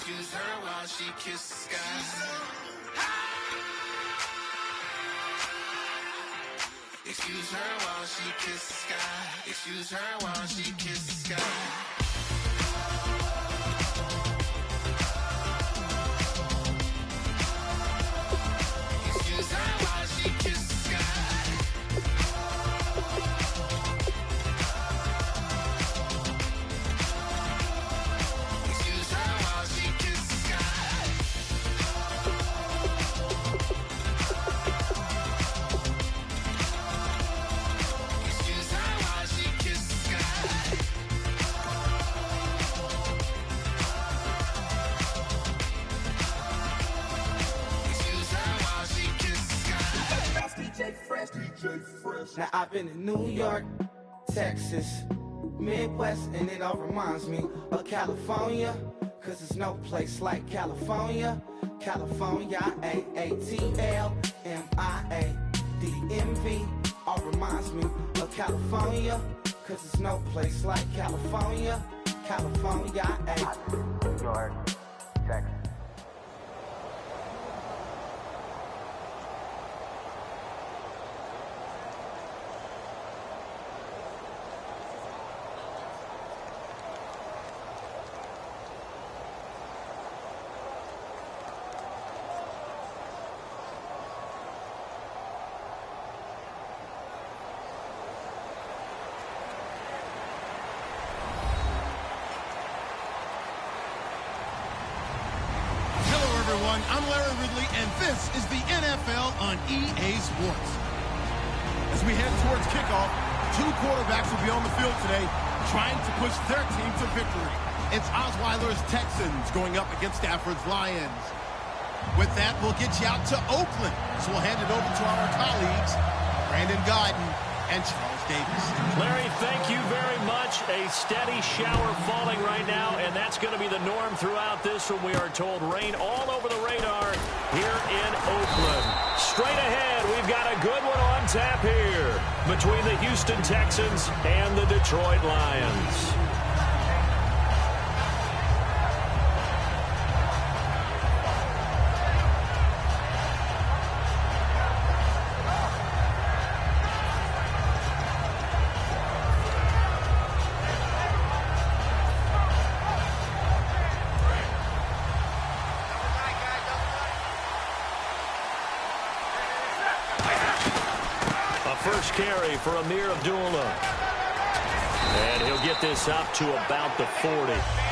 Excuse her while she kisses the sky. Excuse her while she kisses the sky. Excuse her while she kisses the sky. Excuse her while she kisses the sky. Excuse her while she kisses the sky. Excuse her while she kisses the sky. Excuse her while she kisses the sky. Now I've been in New York, Texas, Midwest, and it all reminds me of California, cause there's no place like California. California, A-A-T-L-M-I-A-D-D-M-V, all reminds me of California, cause there's no place like California. California, New York, Texas. Everyone, I'm Larry Ridley, and this is the NFL on EA Sports. As we head towards kickoff, two quarterbacks will be on the field today trying to push their team to victory. It's Osweiler's Texans going up against Stafford's Lions. With that, we'll get you out to Oakland, so we'll hand it over to our colleagues, Brandon Guyton and Charles Davis. Larry, thank you very much. A steady shower falling right now, and that's going to be the norm throughout this one. We are told rain all over the radar here in Oakland. Straight ahead, we've got a good one on tap here between the Houston Texans and the Detroit Lions. First carry for Amir Abdullah. And he'll get this up to about the 40.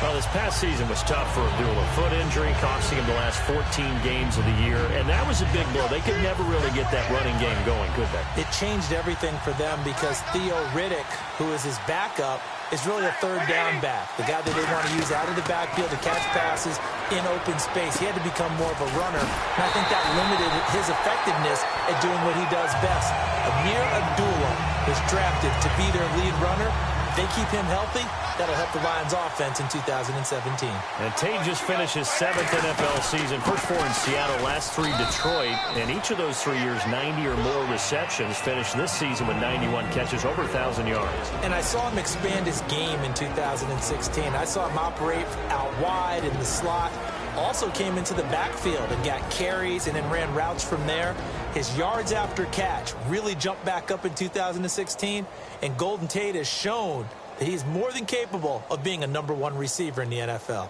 Well, this past season was tough for Abdullah. Foot injury costing him the last 14 games of the year, and that was a big blow. They could never really get that running game going, could they? It changed everything for them because Theo Riddick, who is his backup, is really a third down back. The guy that they want to use out of the backfield to catch passes in open space. He had to become more of a runner, and I think that limited his effectiveness at doing what he does best. Amir Abdullah was drafted to be their lead runner. If they keep him healthy, that'll help the Lions offense in 2017. And Tate just finished his 7th NFL season. First 4 in Seattle, last 3 Detroit. And each of those 3 years, 90 or more receptions. Finished this season with 91 catches, over 1,000 yards. And I saw him expand his game in 2016. I saw him operate out wide in the slot. Also came into the backfield and got carries and then ran routes from there. His yards after catch really jumped back up in 2016. And Golden Tate has shown that he's more than capable of being a #1 receiver in the NFL.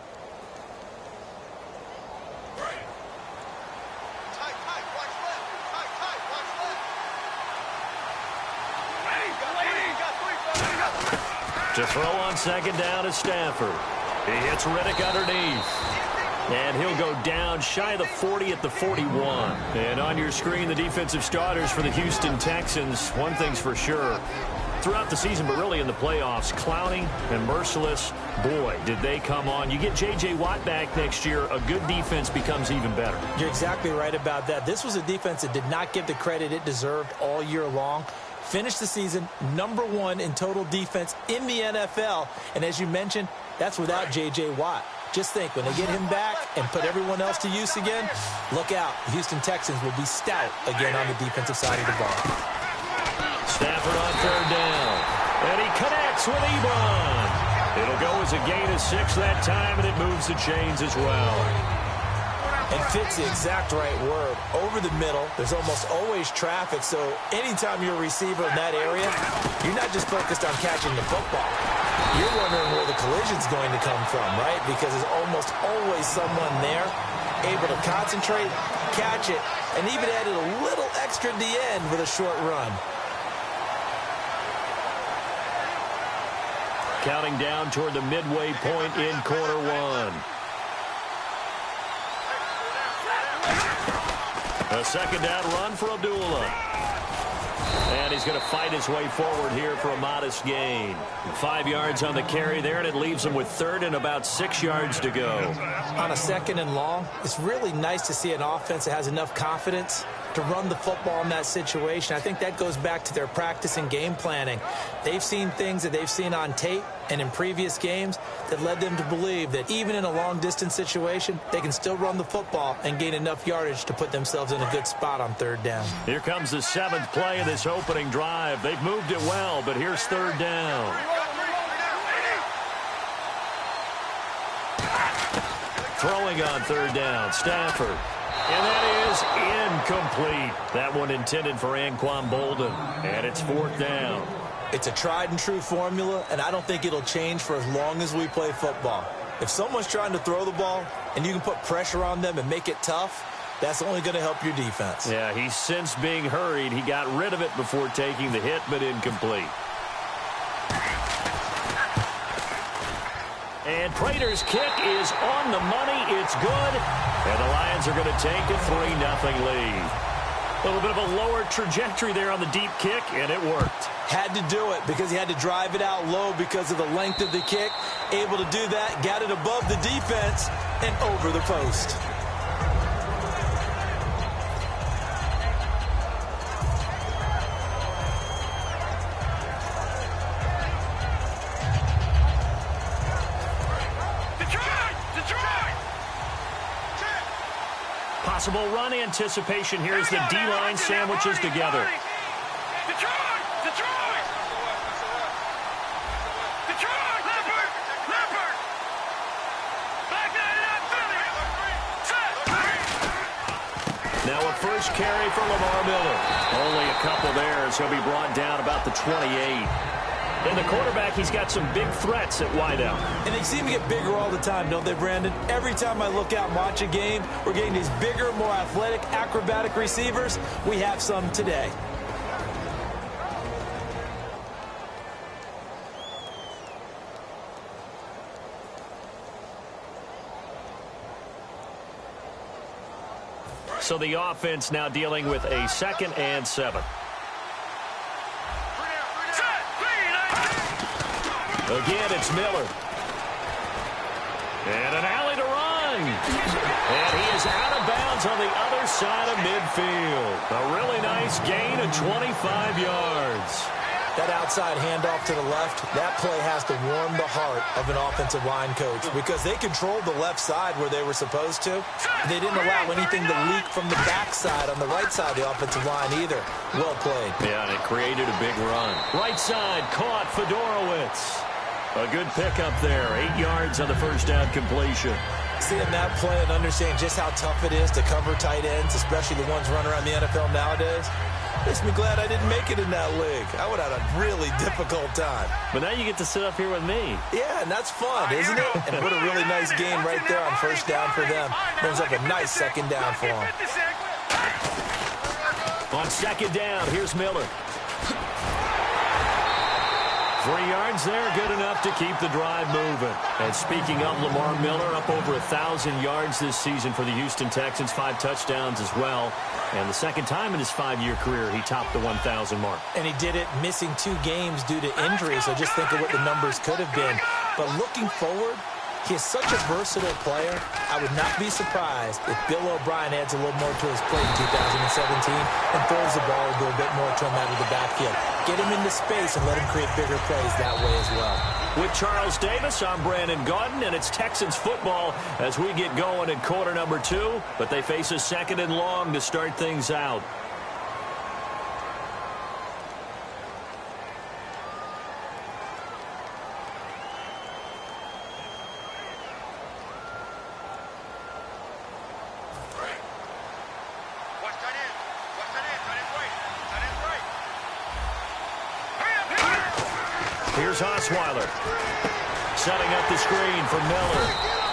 To throw on second down is Stafford. He hits Riddick underneath. And he'll go down shy of the 40 at the 41. And on your screen, the defensive starters for the Houston Texans. One thing's for sure. Throughout the season, but really in the playoffs, Clowney and Merciless, boy, did they come on. You get J.J. Watt back next year, a good defense becomes even better. You're exactly right about that. This was a defense that did not get the credit it deserved all year long. Finished the season #1 in total defense in the NFL. And as you mentioned, that's without J.J. Watt. Just think, when they get him back and put everyone else to use again, look out. The Houston Texans will be stout again on the defensive side of the ball. Stafford on 3rd down. And he connects with Ebron. It'll go as a gain of 6 that time, and it moves the chains as well. And fits the exact right word. Over the middle, there's almost always traffic, so anytime you're a receiver in that area, you're not just focused on catching the football. You're wondering where the collision's going to come from, right? Because there's almost always someone there able to concentrate, catch it, and even added a little extra at the end with a short run. Counting down toward the midway point in quarter one. A second down run for Abdullah. And he's going to fight his way forward here for a modest gain. 5 yards on the carry there, and it leaves him with 3rd and about 6 yards to go. On a 2nd and long, it's really nice to see an offense that has enough confidence to run the football in that situation. I think that goes back to their practice and game planning. They've seen things that they've seen on tape and in previous games that led them to believe that even in a long-distance situation, they can still run the football and gain enough yardage to put themselves in a good spot on 3rd down. Here comes the 7th play of this opening drive. They've moved it well, but here's 3rd down. Throwing on 3rd down, Stafford. And that is incomplete. That one intended for Anquan Bolden. And it's 4th down. It's a tried-and-true formula, and I don't think it'll change for as long as we play football. If someone's trying to throw the ball and you can put pressure on them and make it tough, that's only going to help your defense. Yeah, he's since being hurried. He got rid of it before taking the hit, but incomplete. And Prater's kick is on the money. It's good. And the Lions are going to take a 3-0 lead. A little bit of a lower trajectory there on the deep kick, and it worked. Had to do it because he had to drive it out low because of the length of the kick. Able to do that, got it above the defense and over the post. Possible run anticipation here as the D-line sandwiches together. Now a first carry for Lamar Miller. Only a couple there as he'll be brought down about the 28. And the quarterback, he's got some big threats at wideout. And they seem to get bigger all the time, don't they, Brandon? Every time I look out and watch a game, we're getting these bigger, more athletic, acrobatic receivers. We have some today. So the offense now dealing with a 2nd and 7. Again, it's Miller. And an alley to run. And he is out of bounds on the other side of midfield. A really nice gain of 25 yards. That outside handoff to the left, that play has to warm the heart of an offensive line coach because they controlled the left side where they were supposed to. They didn't allow anything to leak from the backside on the right side of the offensive line either. Well played. Yeah, and it created a big run. Right side caught Fedorowicz. A good pickup there. 8 yards on the first down completion. Seeing that play and understanding just how tough it is to cover tight ends, especially the ones running around the NFL nowadays, makes me glad I didn't make it in that league. I would have had a really difficult time. But now you get to sit up here with me. Yeah, and that's fun, isn't it? And put a really nice game right there on first down for them. Brings up a nice 2nd down for them. On 2nd down, here's Miller. 3 yards there, good enough to keep the drive moving. And speaking of Lamar Miller, up over 1,000 yards this season for the Houston Texans, 5 touchdowns as well. And the second time in his 5-year career, he topped the 1,000 mark. And he did it missing 2 games due to injury, so just think of what the numbers could have been. But looking forward, he is such a versatile player. I would not be surprised if Bill O'Brien adds a little more to his plate in 2017 and throws the ball a little bit more to him out of the backfield. Get him into space and let him create bigger plays that way as well. With Charles Davis, I'm Brandon Gaudin, and it's Texans football as we get going in quarter number 2. But they face a 2nd and long to start things out. Here's Osweiler. Setting up the screen for Miller.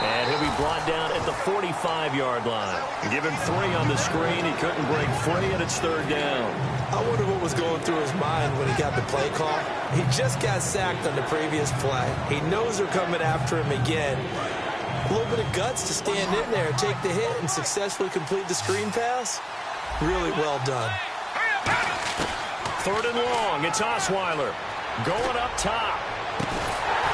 And he'll be brought down at the 45-yard line. Give him 3 on the screen. He couldn't break free, and it's 3rd down. I wonder what was going through his mind when he got the play call. He just got sacked on the previous play. He knows they're coming after him again. A little bit of guts to stand in there, take the hit, and successfully complete the screen pass. Really well done. 3rd and long. It's Osweiler going up top.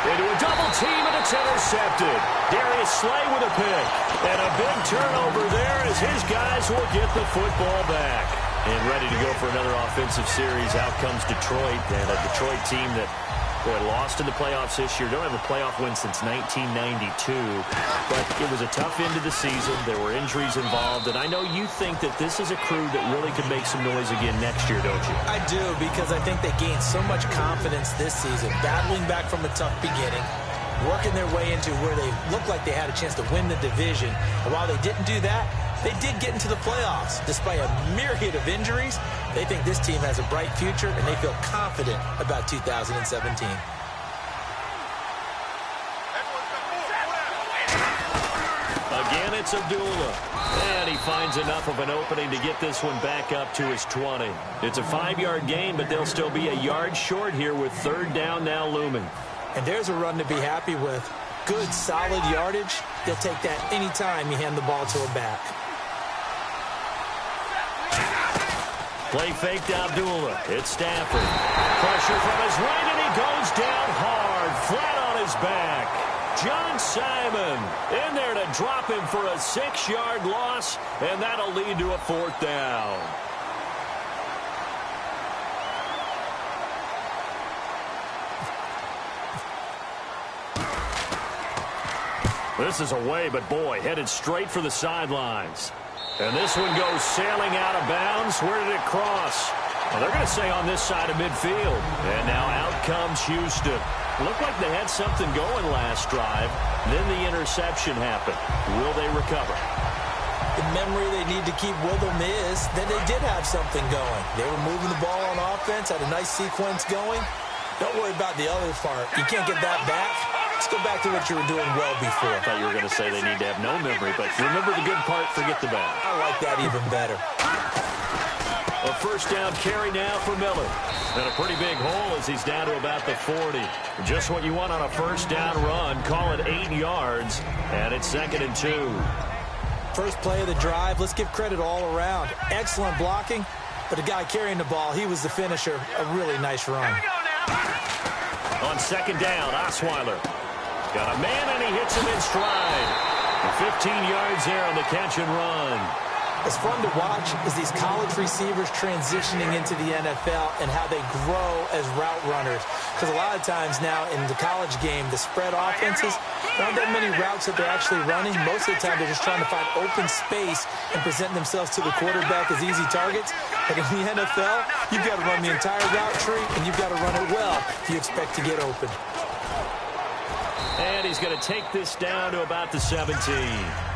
Into a double team, and it's intercepted. Darius Slay with a pick. And a big turnover there as his guys will get the football back. And ready to go for another offensive series. Out comes Detroit, and a Detroit team that, boy, lost in the playoffs this year. Don't have a playoff win since 1992. But it was a tough end of the season. There were injuries involved. And I know you think that this is a crew that really could make some noise again next year, don't you? I do, because I think they gained so much confidence this season, battling back from a tough beginning, working their way into where they looked like they had a chance to win the division. And while they didn't do that, they did get into the playoffs. Despite a myriad of injuries, they think this team has a bright future, and they feel confident about 2017. Again, it's Abdullah. And he finds enough of an opening to get this one back up to his 20. It's a 5-yard gain, but they'll still be a yard short here with 3rd down now looming. And there's a run to be happy with. Good, solid yardage. They'll take that any time you hand the ball to a back. Play fake to Abdullah. It's Stafford. Pressure from his right, and he goes down hard, flat on his back. John Simon in there to drop him for a 6-yard loss, and that'll lead to a 4th down. This is away, but boy, headed straight for the sidelines. And this one goes sailing out of bounds. Where did it cross? Well, they're going to say on this side of midfield. And now out comes Houston. Looked like they had something going last drive. Then the interception happened. Will they recover? The memory they need to keep with them is that they did have something going. They were moving the ball on offense, had a nice sequence going. Don't worry about the other part. You can't get that back. Let's go back to what you were doing well before. I thought you were going to say they need to have no memory, but remember the good part, forget the bad. I like that even better. A 1st down carry now for Miller. And a pretty big hole as he's down to about the 40. Just what you want on a 1st down run. Call it 8 yards, and it's 2nd and 2. First play of the drive. Let's give credit all around. Excellent blocking, but the guy carrying the ball, he was the finisher. A really nice run. On 2nd down, Osweiler. Got a man, and he hits him in stride. 15 yards there on the catch and run. It's fun to watch is these college receivers transitioning into the NFL and how they grow as route runners. Because a lot of times now in the college game, the spread offenses, there aren't that many routes that they're actually running. Most of the time, they're just trying to find open space and present themselves to the quarterback as easy targets. But in the NFL, you've got to run the entire route tree, and you've got to run it well if you expect to get open. And he's going to take this down to about the 17.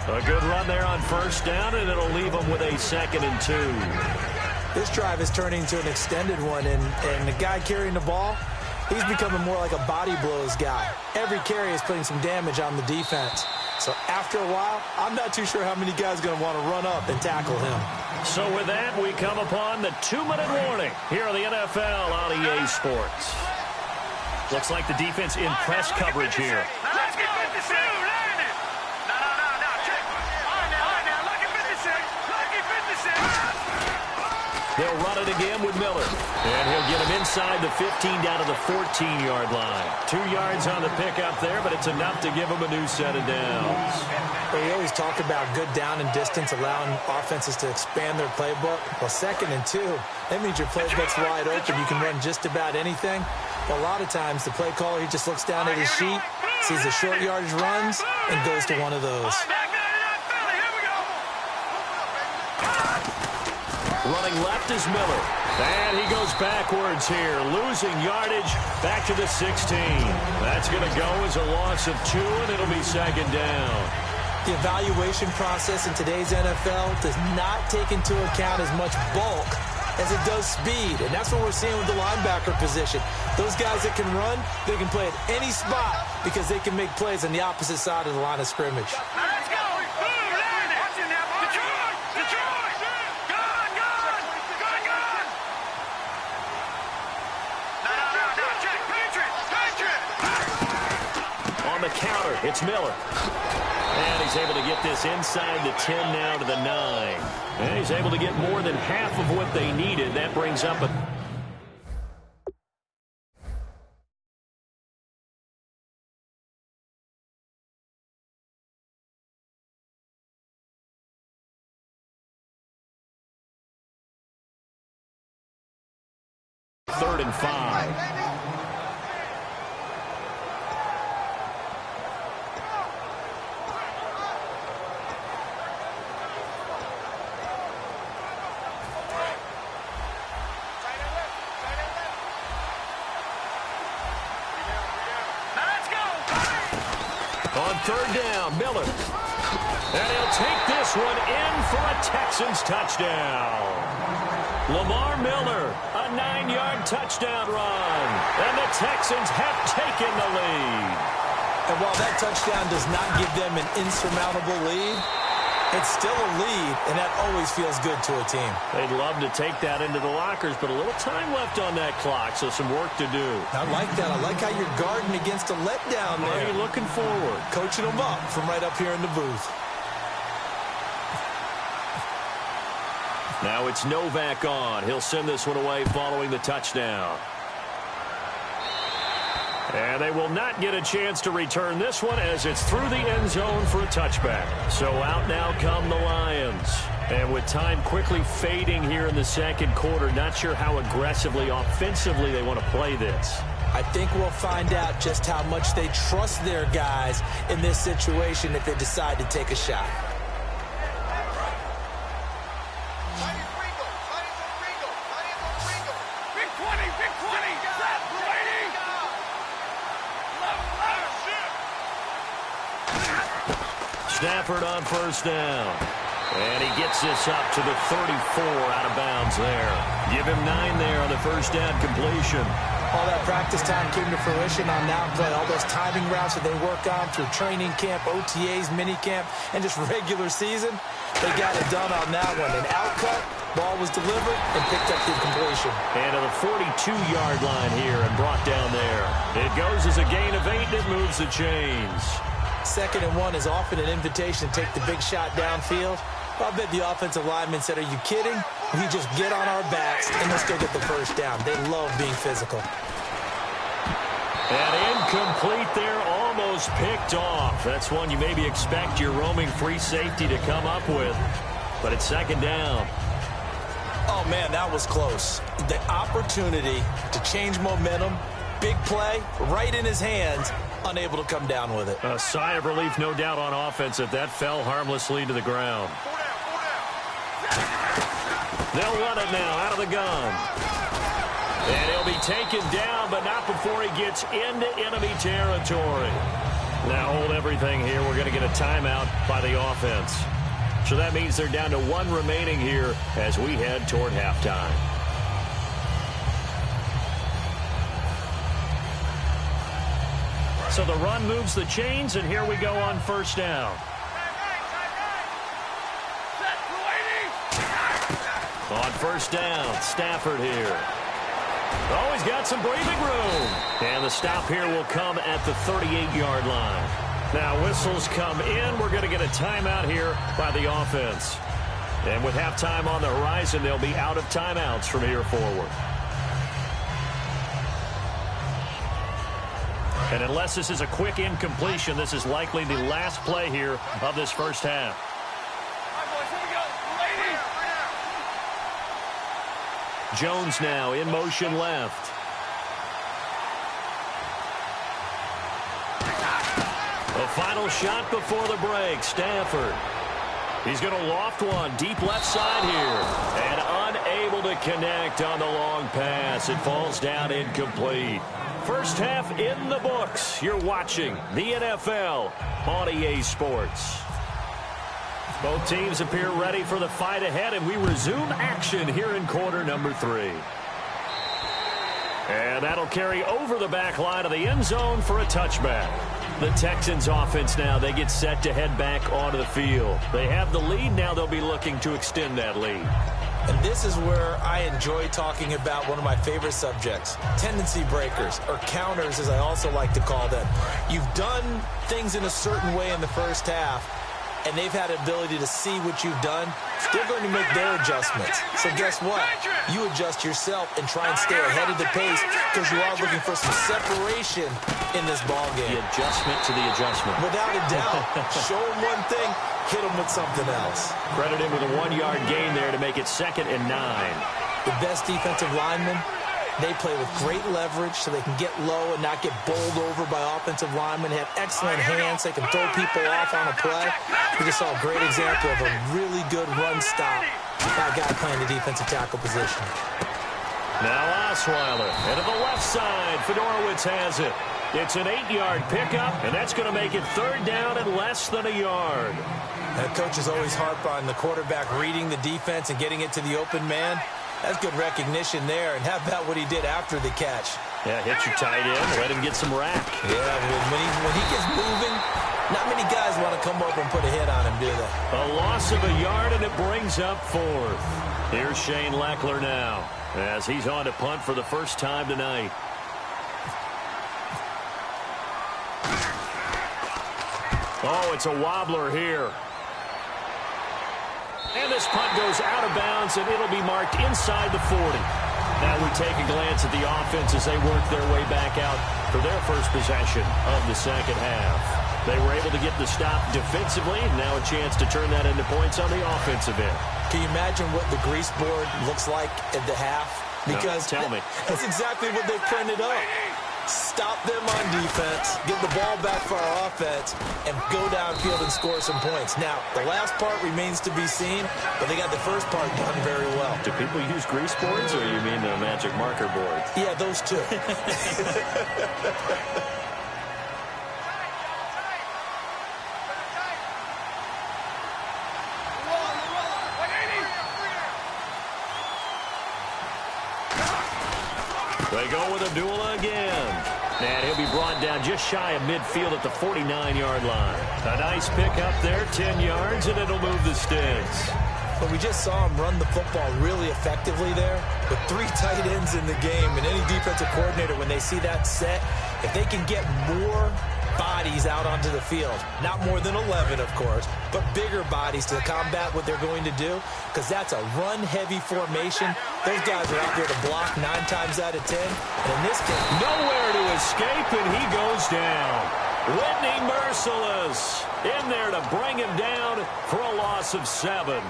A good run there on 1st down, and it'll leave him with a 2nd and 2. This drive is turning into an extended one, and the guy carrying the ball, he's becoming more like a body blows guy. Every carry is putting some damage on the defense. So after a while, I'm not too sure how many guys are going to want to run up and tackle him. So with that, we come upon the 2-minute warning here on the NFL on EA Sports. Looks like the defense in press coverage here. Let's get 56. They'll run it again with Miller. And he'll get him inside the 15 down to the 14-yard line. 2 yards on the pickup there, but it's enough to give him a new set of downs. We always talk about good down and distance, allowing offenses to expand their playbook. Well, 2nd and 2, that means your playbook's wide open. You can run just about anything. But a lot of times, the play caller, he just looks down at his sheet, sees the short yardage runs, and goes to one of those. Running left is Miller. And he goes backwards here, losing yardage back to the 16. That's going to go as a loss of 2, and it'll be 2nd down. The evaluation process in today's NFL does not take into account as much bulk as it does speed, and that's what we're seeing with the linebacker position. Those guys that can run, they can play at any spot because they can make plays on the opposite side of the line of scrimmage. Let's go! On the counter, it's Miller. And he's able to get this inside the 10 now to the 9. And he's able to get more than half of what they needed. That brings up a... Third and 5. On third down, Miller. And he'll take this one in for a Texans touchdown. Lamar Miller, a 9-yard touchdown run. And the Texans have taken the lead. And while that touchdown does not give them an insurmountable lead, it's still a lead, and that always feels good to a team. They'd love to take that into the lockers, but a little time left on that clock, so some work to do. I like that. I like how you're guarding against a letdown there. Already looking forward. Coaching them up from right up here in the booth. Now it's Novak on. He'll send this one away following the touchdown. And they will not get a chance to return this one as it's through the end zone for a touchback. So out now come the Lions. And with time quickly fading here in the second quarter, not sure how aggressively, offensively they want to play this. I think we'll find out just how much they trust their guys in this situation if they decide to take a shot. Stafford on first down. And he gets this up to the 34 out of bounds there. Give him 9 there on the first down completion. All that practice time came to fruition on that play. All those timing routes that they work on through training camp, OTAs, minicamp, and just regular season, they got it done on that one. An outcut, ball was delivered, and picked up the completion. And to the 42-yard line here and brought down there. It goes as a gain of 8 that moves the chains. 2nd and 1 is often an invitation to take the big shot downfield. I bet the offensive lineman said, are you kidding? We just get on our backs and let's go get the first down. They love being physical. And incomplete there, almost picked off. That's one you maybe expect your roaming free safety to come up with. But it's 2nd down. Oh, man, that was close. The opportunity to change momentum, big play, right in his hands, unable to come down with it. A sigh of relief, no doubt, on offense that fell harmlessly to the ground. They'll run it now out of the gun. And he'll be taken down, but not before he gets into enemy territory. Now hold everything here. We're going to get a timeout by the offense. So that means they're down to 1 remaining here as we head toward halftime. So the run moves the chains, and here we go on first down. On first down, Stafford here. Oh, he's got some breathing room. And the stop here will come at the 38-yard line. Now whistles come in. We're going to get a timeout here by the offense. And with halftime on the horizon, they'll be out of timeouts from here forward. And unless this is a quick incompletion, this is likely the last play here of this first half. Jones now in motion left. A final shot before the break. Stafford. He's going to loft one deep left side here. And unable to connect on the long pass. It falls down incomplete. First half in the books. You're watching the NFL on EA Sports. Both teams appear ready for the fight ahead, and we resume action here in quarter number 3. And that'll carry over the back line of the end zone for a touchback. The Texans offense now, they get set to head back onto the field. They have the lead. Now they'll be looking to extend that lead. And this is where I enjoy talking about one of my favorite subjects, tendency breakers, or counters as I also like to call them. You've done things in a certain way in the first half, and they've had the ability to see what you've done. They're going to make their adjustments. So guess what? You adjust yourself and try and stay ahead of the pace because you are looking for some separation in this ball game. The adjustment to the adjustment. Without a doubt. Show them one thing, hit them with something else. Credit him with a 1-yard gain there to make it 2nd and 9. The best defensive linemen, they play with great leverage so they can get low and not get bowled over by offensive linemen. They have excellent hands. They can throw people off on a play. We just saw a great example of a really good run stop by a guy playing the defensive tackle position. Now Osweiler, and to the left side, Fedorowicz has it. It's an 8-yard pickup, and that's going to make it 3rd down and less than a yard. Now, coaches always harp on the quarterback reading the defense and getting it to the open man. That's good recognition there. And how about what he did after the catch? Yeah, hit your tight end, let him get some rack. Yeah, when he gets moving, not many guys want to come over and put a hit on him, do they? A loss of a yard, and it brings up 4th. Here's Shane Leckler now, as he's on to punt for the first time tonight. Oh, it's a wobbler here. And this punt goes out of bounds, and it'll be marked inside the 40. Now we take a glance at the offense as they work their way back out for their first possession of the second half. They were able to get the stop defensively, and now a chance to turn that into points on the offensive end. Can you imagine what the grease board looks like at the half? Because no, tell me. That's exactly what they printed up. Stop them on defense, get the ball back for our offense, and go downfield and score some points. Now, the last part remains to be seen, but they got the first part done very well. Do people use grease boards, or you mean the magic marker boards? Yeah, those two. They go with Abdullah again. And he'll be brought down just shy of midfield at the 49-yard line. A nice pickup there, 10 yards, and it'll move the sticks. But we just saw him run the football really effectively there with 3 tight ends in the game. And any defensive coordinator, when they see that set, if they can get more bodies out onto the field, not more than 11, of course, but bigger bodies to combat what they're going to do, because that's a run-heavy formation. Those guys are out there to block 9 times out of 10. And in this case, nowhere to escape, and he goes down. Whitney Merciless in there to bring him down for a loss of 7.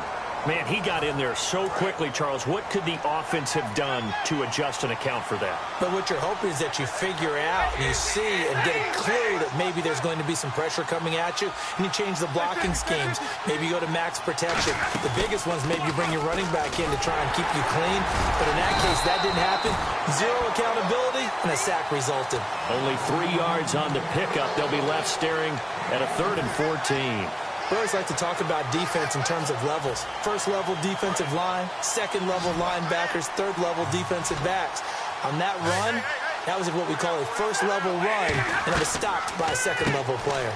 Man, he got in there so quickly, Charles. What could the offense have done to adjust and account for that? But what you're hoping is that you figure out and you see and get a clue that maybe there's going to be some pressure coming at you, and you change the blocking schemes. Maybe you go to max protection. The biggest ones, maybe you bring your running back in to try and keep you clean. But in that case, that didn't happen. 0 accountability, and a sack resulted. Only 3 yards on the pickup. They'll be left staring at a 3rd and 14. We always like to talk about defense in terms of levels. First level defensive line, second level linebackers, third level defensive backs. On that run, that was what we call a first level run, and it was stopped by a second level player.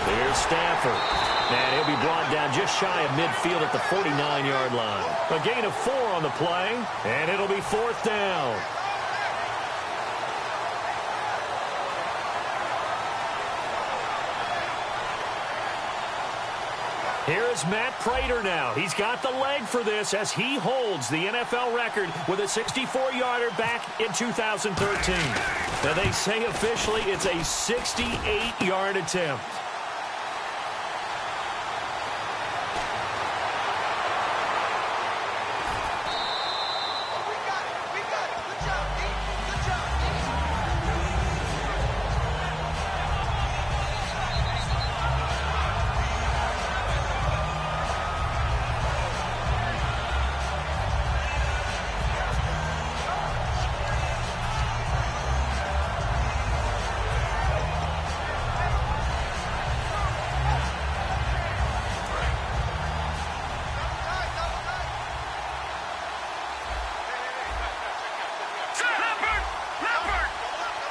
Here's Stafford. And he'll be brought down just shy of midfield at the 49-yard line. A gain of 4 on the play, and it'll be 4th down. Here is Matt Prater now. He's got the leg for this as he holds the NFL record with a 64-yarder back in 2013. Now they say officially it's a 68-yard attempt.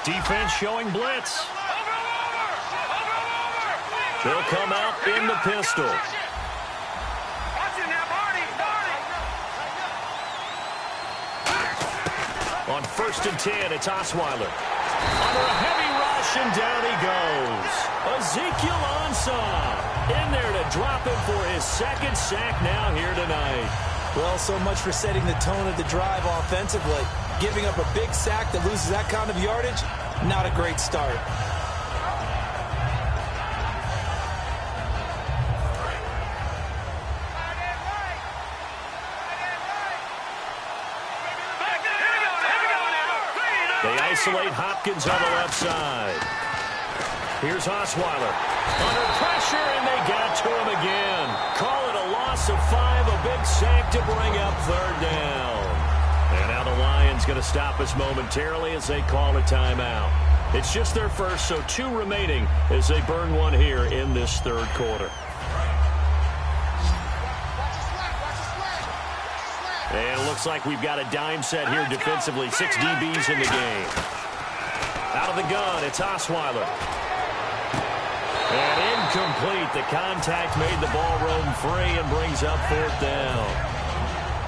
Defense showing blitz. They'll come out in the pistol. On 1st and 10, it's Osweiler. Under a heavy rush, and down he goes. Ezekiel Ansah in there to drop him for his 2nd sack now here tonight. Well, so much for setting the tone of the drive offensively. Giving up a big sack that loses that kind of yardage, not a great start. They isolate Hopkins on the left side. Here's Osweiler. Under pressure, and they got to him again. Call it a loss of 5, a big sack to bring up 3rd down. And now the Lions going to stop us momentarily as they call a timeout. It's just their first, so 2 remaining as they burn one here in this 3rd quarter. And it looks like we've got a dime set here defensively. 6 DBs in the game. Out of the gun, it's Osweiler. And incomplete. The contact made the ball roam free and brings up 4th down.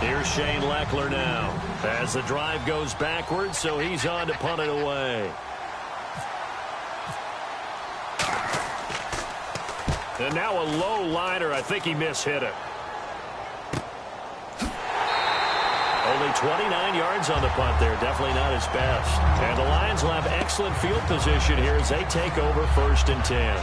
Here's Shane Leckler now. As the drive goes backwards, so he's on to punt it away. And now a low liner. I think he mishit it. Only 29 yards on the punt there. Definitely not his best. And the Lions will have excellent field position here as they take over 1st and 10.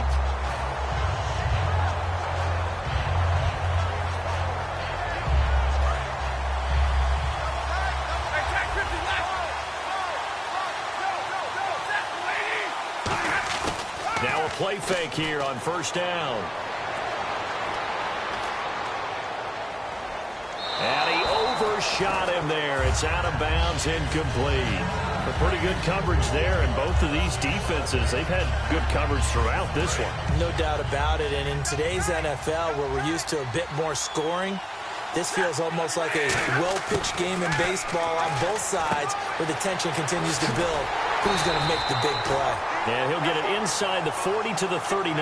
Now a play fake here on 1st down. And he overshot him there. It's out of bounds, incomplete. A pretty good coverage there, and both of these defenses, they've had good coverage throughout this one. No doubt about it, and in today's NFL, where we're used to a bit more scoring, this feels almost like a well-pitched game in baseball on both sides, where the tension continues to build. Who's going to make the big play? And he'll get it inside the 40 to the 39.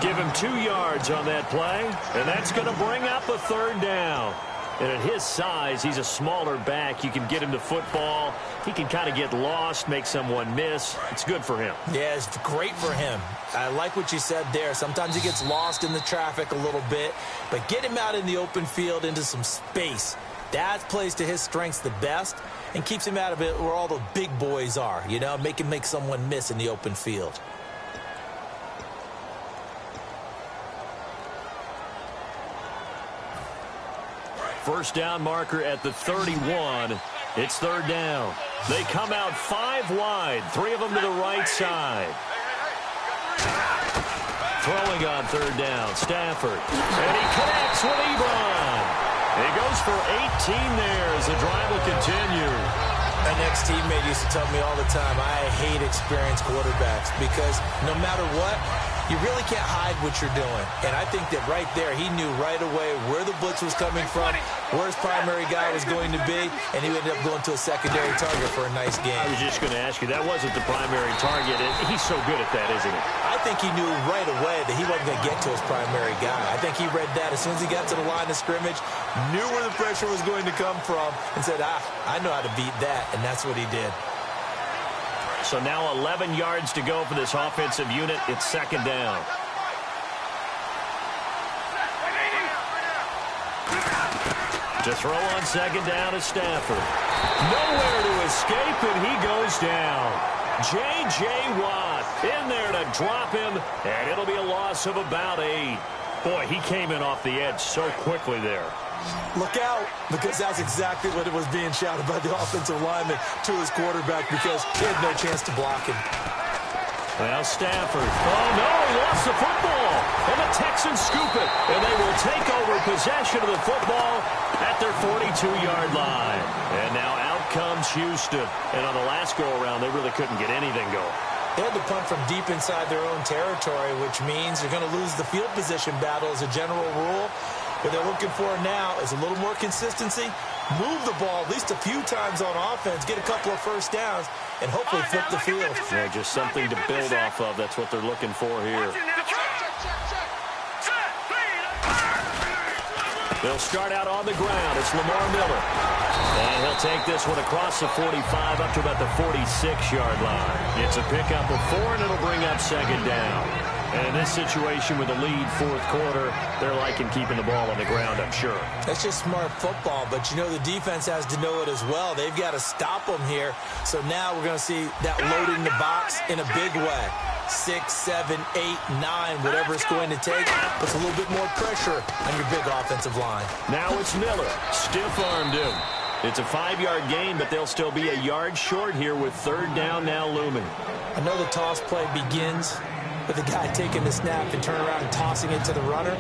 Give him 2 yards on that play, and that's going to bring up a 3rd down. And at his size, he's a smaller back. You can get him to football. He can kind of get lost, make someone miss. It's good for him. Yeah, it's great for him. I like what you said there. Sometimes he gets lost in the traffic a little bit, but get him out in the open field into some space. That plays to his strengths the best and keeps him out of it where all the big boys are, you know, make him make someone miss in the open field. First down marker at the 31. It's 3rd down. They come out 5 wide, 3 of them to the right side. Throwing on 3rd down, Stafford. And he connects with Ebron. He goes for 18 there as the drive will continue. An ex-teammate used to tell me all the time, I hate experienced quarterbacks because no matter what, you really can't hide what you're doing. And I think that right there, he knew right away where the blitz was coming from, where his primary guy was going to be, and he ended up going to a secondary target for a nice game. I was just going to ask you, that wasn't the primary target. He's so good at that, isn't he? I think he knew right away that he wasn't going to get to his primary guy. I think he read that as soon as he got to the line of scrimmage, knew where the pressure was going to come from, and said, I know how to beat that, and that's what he did. So now 11 yards to go for this offensive unit. It's 2nd down. To throw on 2nd down is Stafford. Nowhere to escape, and he goes down. J.J. Watt in there to drop him, and it'll be a loss of about 8. Boy, he came in off the edge so quickly there. Look out, because that's exactly what it was being shouted by the offensive lineman to his quarterback because he had no chance to block him. Well, Stafford. Oh, no, he lost the football. And the Texans scoop it, and they will take over possession of the football at their 42-yard line. And now out comes Houston. And on the last go-around, they really couldn't get anything going. They had to punt from deep inside their own territory, which means you're going to lose the field position battle as a general rule. What they're looking for now is a little more consistency, move the ball at least a few times on offense, get a couple of first downs, and hopefully flip the field. Yeah, just something to build off of. That's what they're looking for here. They'll start out on the ground. It's Lamar Miller. And he'll take this one across the 45 up to about the 46-yard line. It's a pickup of 4, and it'll bring up second down. And in this situation with the lead fourth quarter, they're liking keeping the ball on the ground, I'm sure. That's just smart football, but you know the defense has to know it as well. They've got to stop them here. So now we're going to see that loading the box in a big way. 6, 7, 8, 9, whatever it's going to take, puts a little bit more pressure on your big offensive line. Now it's Miller. Stiff-armed him. It's a 5-yard gain, but they'll still be a yard short here with third down now looming. I know the toss play begins with the guy taking the snap and turn around and tossing it to the runner.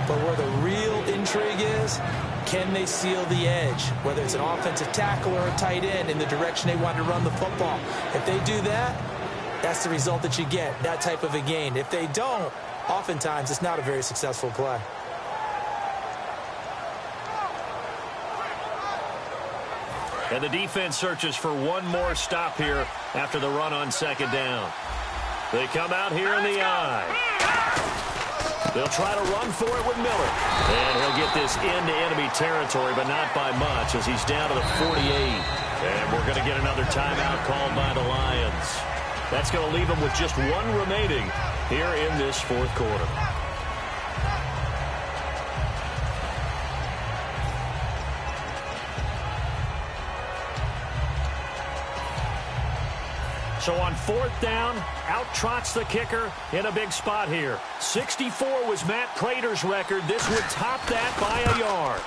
But where the real intrigue is, can they seal the edge? Whether it's an offensive tackle or a tight end in the direction they want to run the football. If they do that, that's the result that you get, that type of a gain. If they don't, oftentimes it's not a very successful play. And the defense searches for one more stop here after the run on second down. They come out here in the eye. They'll try to run for it with Miller. And he'll get this into enemy territory, but not by much as he's down to the 48. And we're going to get another timeout called by the Lions. That's going to leave them with just one remaining here in this fourth quarter. So on fourth down, out trots the kicker in a big spot here. 64 was Matt Prater's record. This would top that by a yard.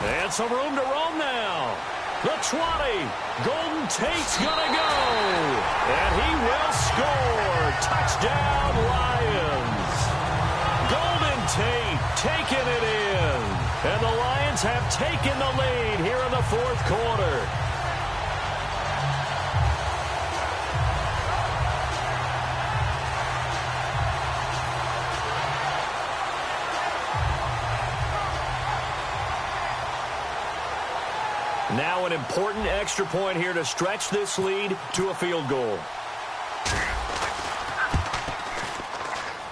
And some room to roam now. The 20. Golden Tate's going to go. And he will score. Touchdown, Lions. Golden Tate taking it in. And the Lions have taken the lead here in the fourth quarter. Now an important extra point here to stretch this lead to a field goal.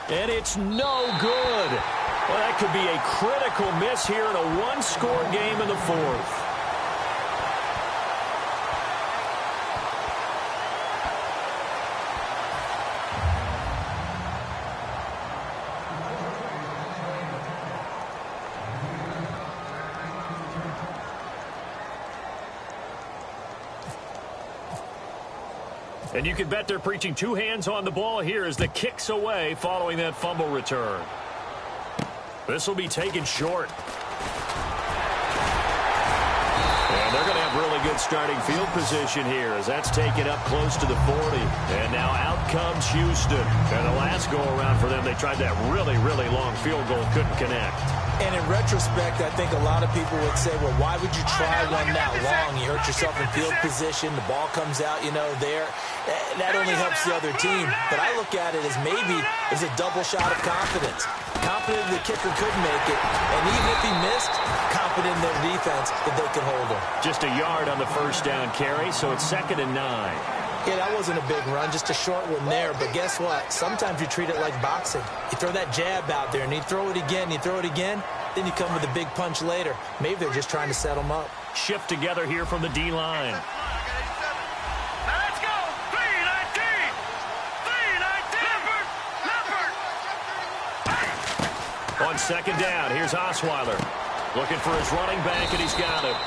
And it's no good. Well, that could be a critical miss here in a one-score game in the fourth. And you can bet they're preaching two hands on the ball here as the kick's away following that fumble return. This will be taken short. And they're going to have really good starting field position here as that's taken up close to the 40. And now out comes Houston. And the last go-around for them, they tried that really, really long field goal, couldn't connect. And in retrospect, I think a lot of people would say, well, why would you try one that long? You hurt yourself in field position. The ball comes out, you know, there. That only helps the other team. But I look at it as maybe it's a double shot of confidence. Confident the kicker could make it. And even if he missed, confident in their defense that they could hold him. Just a yard on the first down carry, so it's 2nd and 9. Yeah, that wasn't a big run, just a short one there. But guess what? Sometimes you treat it like boxing. You throw that jab out there, and you throw it again, you throw it again, then you come with a big punch later. Maybe they're just trying to set them up. Shift together here from the D-line. Let's go! 3-19! 3-19! On second down, here's Osweiler. Looking for his running back, and he's got him.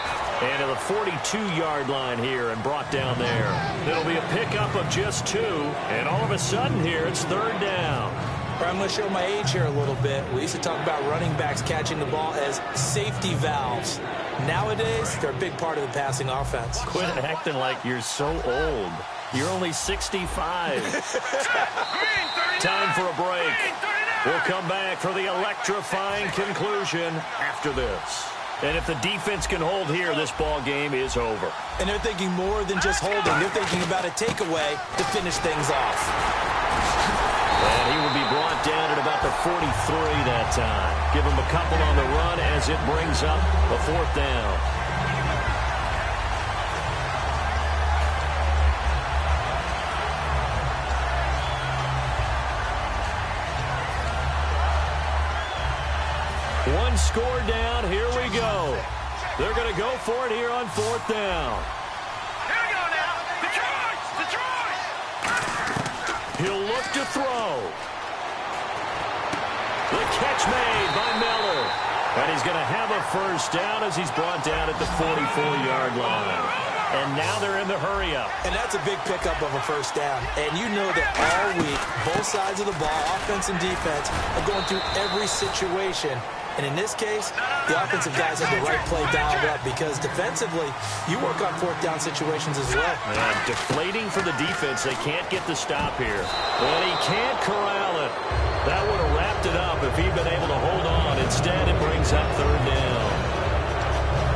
And to the 42-yard line here and brought down there. It'll be a pickup of just 2. And all of a sudden here, it's third down. I'm going to show my age here a little bit. We used to talk about running backs catching the ball as safety valves. Nowadays, they're a big part of the passing offense. Quit acting like you're so old. You're only 65. Time for a break. We'll come back for the electrifying conclusion after this. And if the defense can hold here, this ball game is over. And they're thinking more than just holding. They're thinking about a takeaway to finish things off. And he will be brought down at about the 43 that time. Give him a couple on the run as it brings up a 4th down. One score down. Here we go. They're going to go for it here on 4th down. Here we go now. Detroit! Detroit! He'll look to throw. The catch made by Miller. And he's going to have a first down as he's brought down at the 44-yard line. And now they're in the hurry-up. And that's a big pickup of a first down. And you know that all week, both sides of the ball, offense and defense, are going through every situation. And in this case, the offensive guys have the right play dialed up because defensively, you work on 4th down situations as well. And deflating for the defense. They can't get the stop here. And he can't corral it. That would have wrapped it up if he'd been able to hold on. Instead, it brings up 3rd down.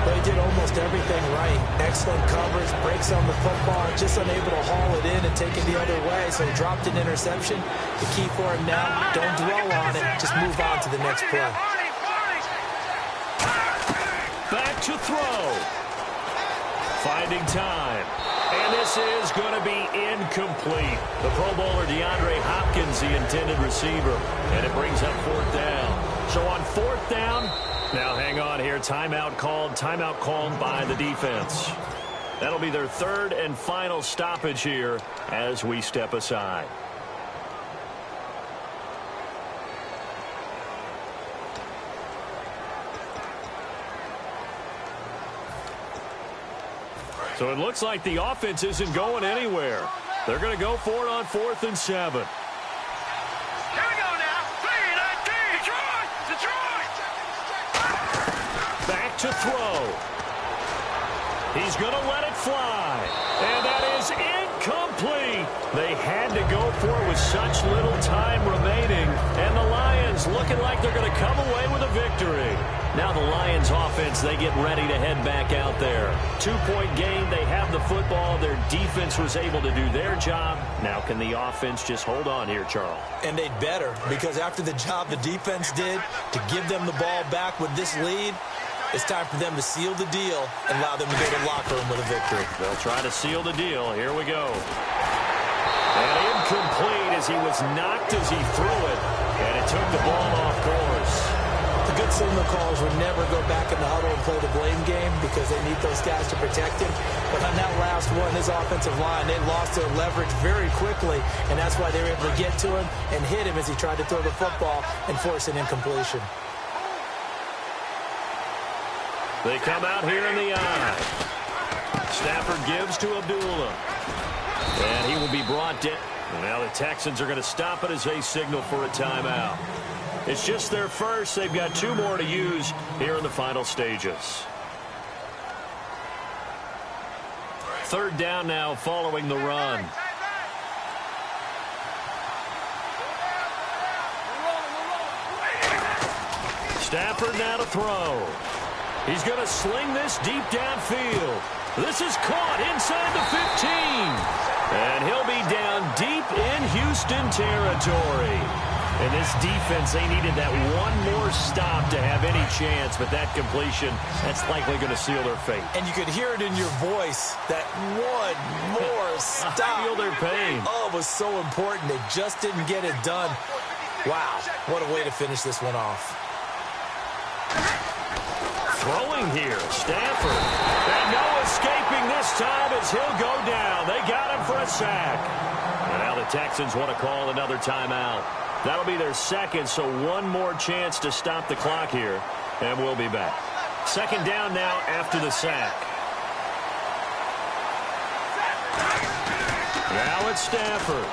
They did almost everything right. Excellent coverage, breaks on the football, just unable to haul it in and take it the other way. So he dropped an interception. The key for him now, don't dwell on it. Just move on to the next play. Back to throw. Finding time. And this is going to be incomplete. The Pro Bowler DeAndre Hopkins, the intended receiver. And it brings up 4th down. So on 4th down, now hang on here. Timeout called by the defense. That'll be their 3rd and final stoppage here as we step aside. So it looks like the offense isn't going anywhere. They're going to go for it on 4th and 7. Here we go now. 3-19. Detroit! Detroit! Back to throw. He's going to let it fly. And that is incomplete. They had to go for it with such little time remaining. And the Lions looking like they're going to come away with a victory. Now the Lions offense, they get ready to head back out there. 2-point game, they have the football. Their defense was able to do their job. Now can the offense just hold on here, Charles? And they'd better, because after the job the defense did to give them the ball back with this lead, it's time for them to seal the deal and allow them to go to the locker room with a victory. They'll try to seal the deal. Here we go. And incomplete as he was knocked as he threw it. And it took the ball off course. The good signal callers would never go back in the huddle and play the blame game because they need those guys to protect him. But on that last one, his offensive line, they lost their leverage very quickly, and that's why they were able to get to him and hit him as he tried to throw the football and force an incompletion. They come out here in the eye. Stafford gives to Abdullah. And he will be brought down. Now the Texans are going to stop it as they signal for a timeout. It's just their first. They've got 2 more to use here in the final stages. 3rd down now following the run. Stafford now to throw. He's going to sling this deep downfield. This is caught inside the 15. And he'll be down deep in Houston territory. And this defense, they needed that one more stop to have any chance, but that completion, that's likely going to seal their fate. And you could hear it in your voice, that one more stop. I feel their pain. Oh, it was so important. They just didn't get it done. Wow, what a way to finish this one off. Throwing here, Stafford. And no escaping this time as he'll go down. They got him for a sack. And now the Texans want to call another timeout. That'll be their 2nd, so one more chance to stop the clock here, and we'll be back. 2nd down now after the sack. Now it's Stafford.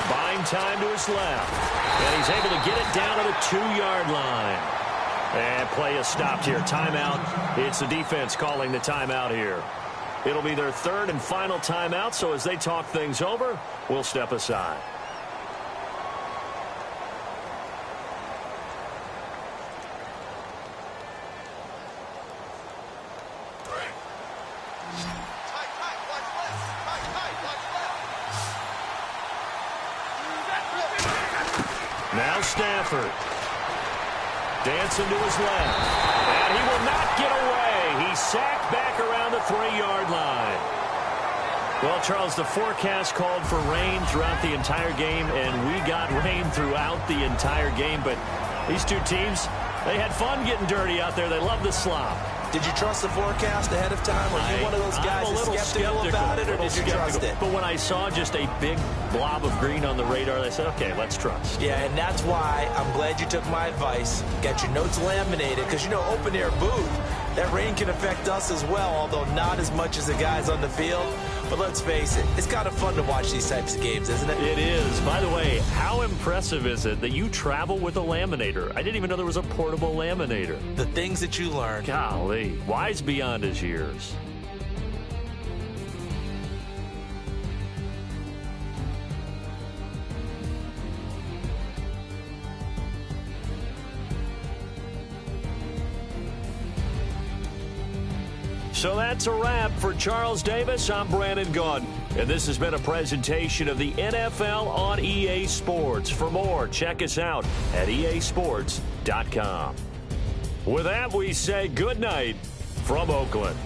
Buying time to his left. And he's able to get it down to the 2-yard line. And play is stopped here. Timeout. It's the defense calling the timeout here. It'll be their 3rd and final timeout, so as they talk things over, we'll step aside. Now Stafford. Dancing to his left. And he will not get away. He's sacked back around the 3-yard line. Well, Charles, the forecast called for rain throughout the entire game, and we got rain throughout the entire game. But these two teams, they had fun getting dirty out there. They love the slop. Did you trust the forecast ahead of time? Were you one of those guys that's skeptical about it, or did you trust it? But when I saw just a big blob of green on the radar, I said, okay, let's trust. Yeah, and that's why I'm glad you took my advice. Got your notes laminated, because, you know, open-air booth, that rain can affect us as well, although not as much as the guys on the field. But let's face it, it's kind of fun to watch these types of games, isn't it? It is. By the way, how impressive is it that you travel with a laminator? I didn't even know there was a portable laminator. The things that you learn. Golly, wise beyond his years. So that's a wrap for Charles Davis. I'm Brandon Gaudin, and this has been a presentation of the NFL on EA Sports. For more, check us out at easports.com. With that, we say good night from Oakland.